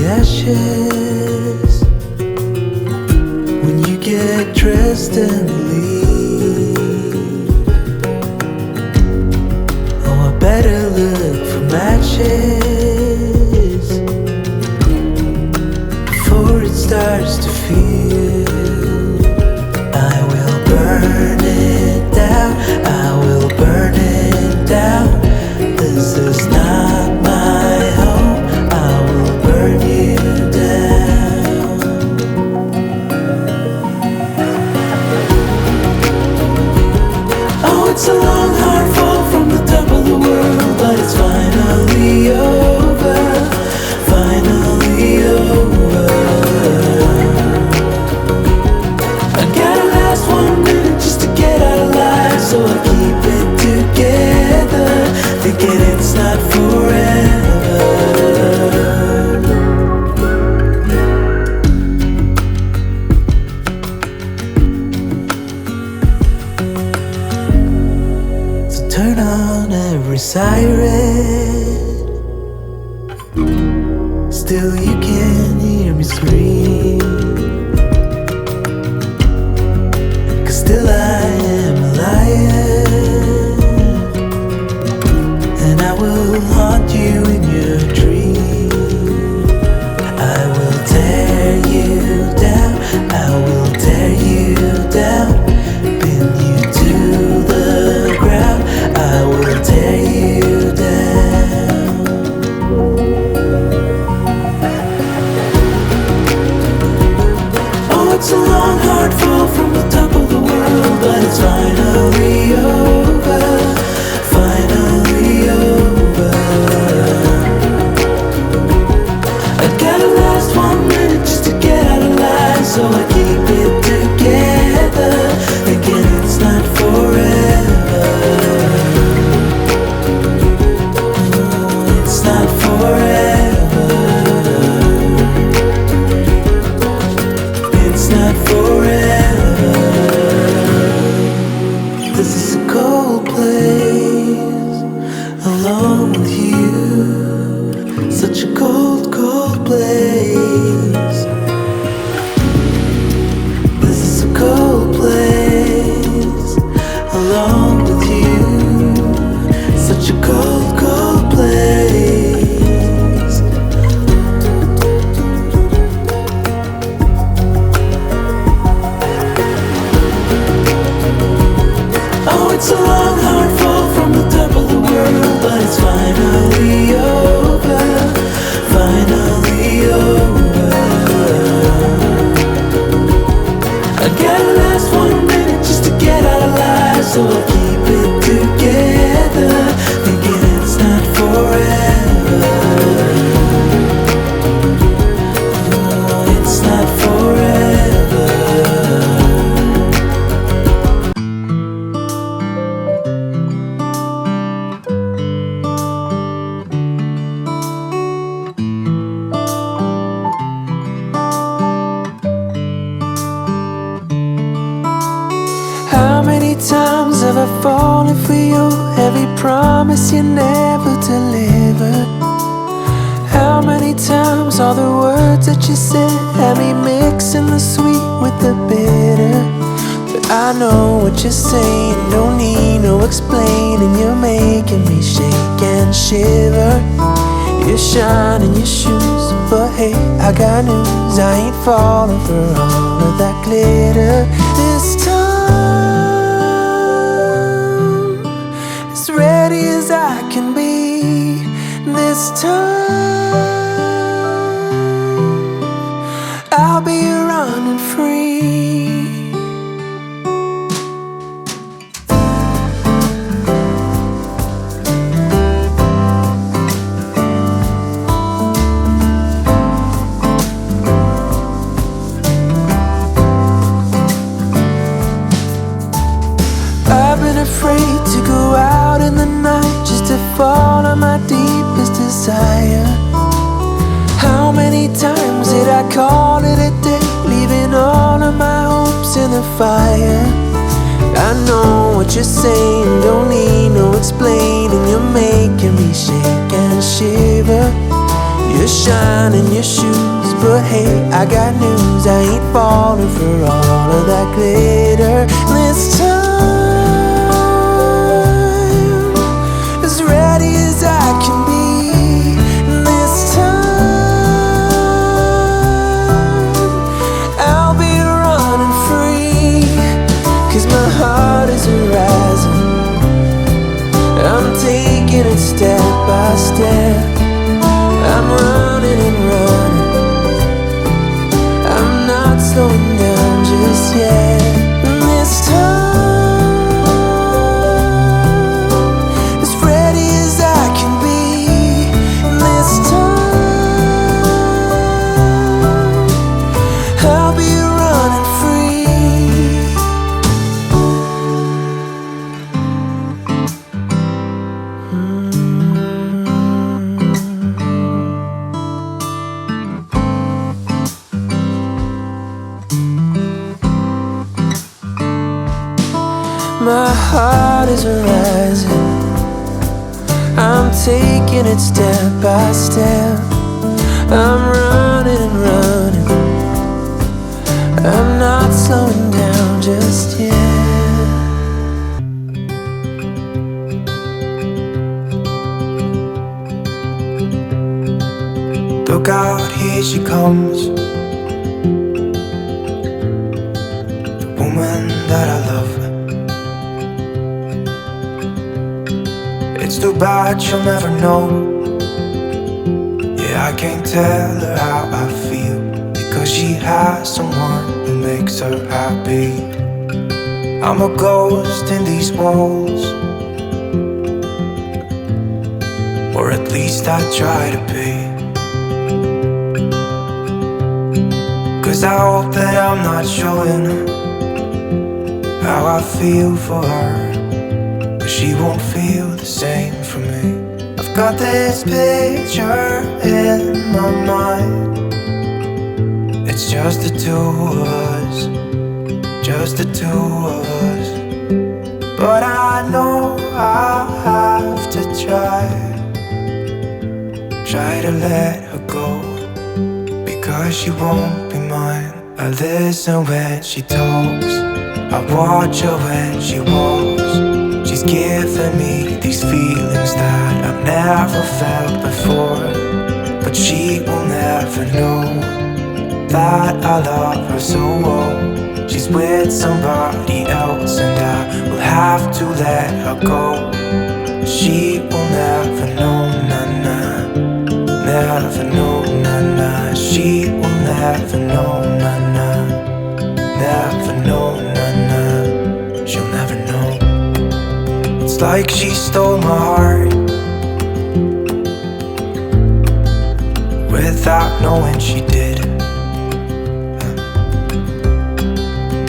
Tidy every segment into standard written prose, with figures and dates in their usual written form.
ashes when you get dressed and leave. Oh, I better look for matches before it starts to feel. I will burn it down, I will burn it down. This is not my home, I will burn you down. Oh, it's a long hard fall from the top of the world, but it's finally over, finally over. I gotta last 1 minute just to get out alive, so I keep it together, thinking it's not forever. So turn on every siren, still you can't hear me scream, 'cause still I am a lion, and I will haunt you in your dream. I will tear you down, I will tear you down, pin you to the ground, I will tear you down. Oh, it's a long hard fall from the top of the world, but it's finally over, finally over. I gotta last 1 minute just to get out alive, so I keep it together, thinking it's not forever. Oh, it's not forever. It's not forever. This is a cold place, alone with you. Such a cold, cold place. This is a cold place, alone with you. Such a cold, cold place. Oh, it's a long, hard fall from the top of the world, but it's finally over, finally over. I gotta last 1 minute just to get out alive, so I'll keep it together, thinking it's not forever. Oh, it's not forever. How many times have I fallen for you? Every promise you never delivered. How many times all the words that you said had me mixing the sweet with the bitter? But I know what you're saying, don't need no explaining. You're making me shake and shiver. You're shining your shoes, but hey, I got news, I ain't falling for all of that glitter this time. As ready as I can be this time. I'll be running free. I've been afraid to go out in the night just to fall on my deepest desire. How many times did I call it a day, leaving all of my hopes in the fire? I know what you're saying, don't need no explaining. You're making me shake and shiver. You're shining your shoes, but hey, I got news. I ain't falling for all of that glitter this time. As ready as I can be this time. I'll be running free, 'cause my heart is rising. I'm taking it step by step. I'm running and running. I'm not slowing down just yet. This time, as ready as I can be. This time, I'll be running free. My heart is rising. I'm taking it step by step. I'm running and running. I'm not slowing down just yet. Look out, here she comes. The woman that I love. It's too bad she'll never know. Yeah, I can't tell her how I feel, because she has someone who makes her happy. I'm a ghost in these walls, or at least I try to be. 'Cause I hope that I'm not showing how I feel for her, but she won't feel the same for me. I've got this picture in my mind. It's just the two of us, just the two of us. But I know I have to try to let her go, because she won't be mine. I listen when she talks, I watch her when she walks. She's giving me these feelings that I've never felt before, but she will never know that I love her so well. She's with somebody else, and I will have to let her go. She will never know, na-na, never know, na-na. She will never know, na-na, never know, na-na. She'll never know. It's like she stole my heart without knowing she did.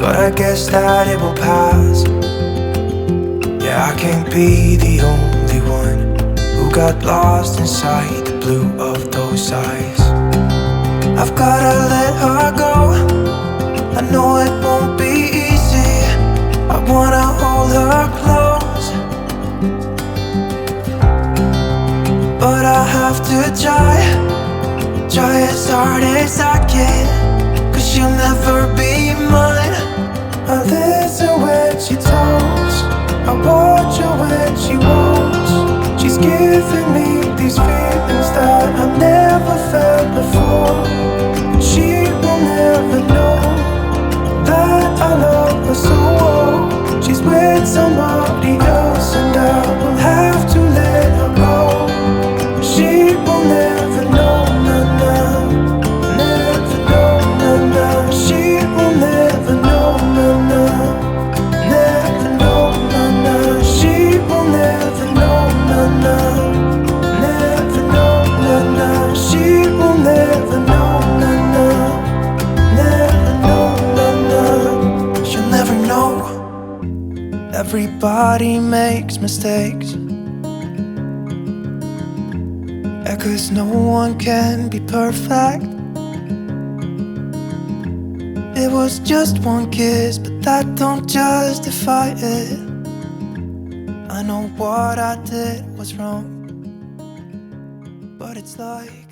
But I guess that it will pass. Yeah, I can't be the only one who got lost inside the blue of those eyes. I've gotta let her go. I know it won't be easy. I wanna hold her close, but I have to try as hard as I can, 'cause she'll never be mine. I listen when she talks, I watch her when she walks. She's giving me these feelings that I've never felt before. She will never know that I love her so well. She's with somebody else, and I will have to let her go. She will never know, na-na, never know, na-na. She will never know, na-na, never know, na-na. She will never know, na-na, never know, na-na. She will never know, na-na, never know, na-na. She'll never know. Everybody makes mistakes, 'cause no one can be perfect. It was just one kiss, but that don't justify it. I know what I did was wrong, but it's like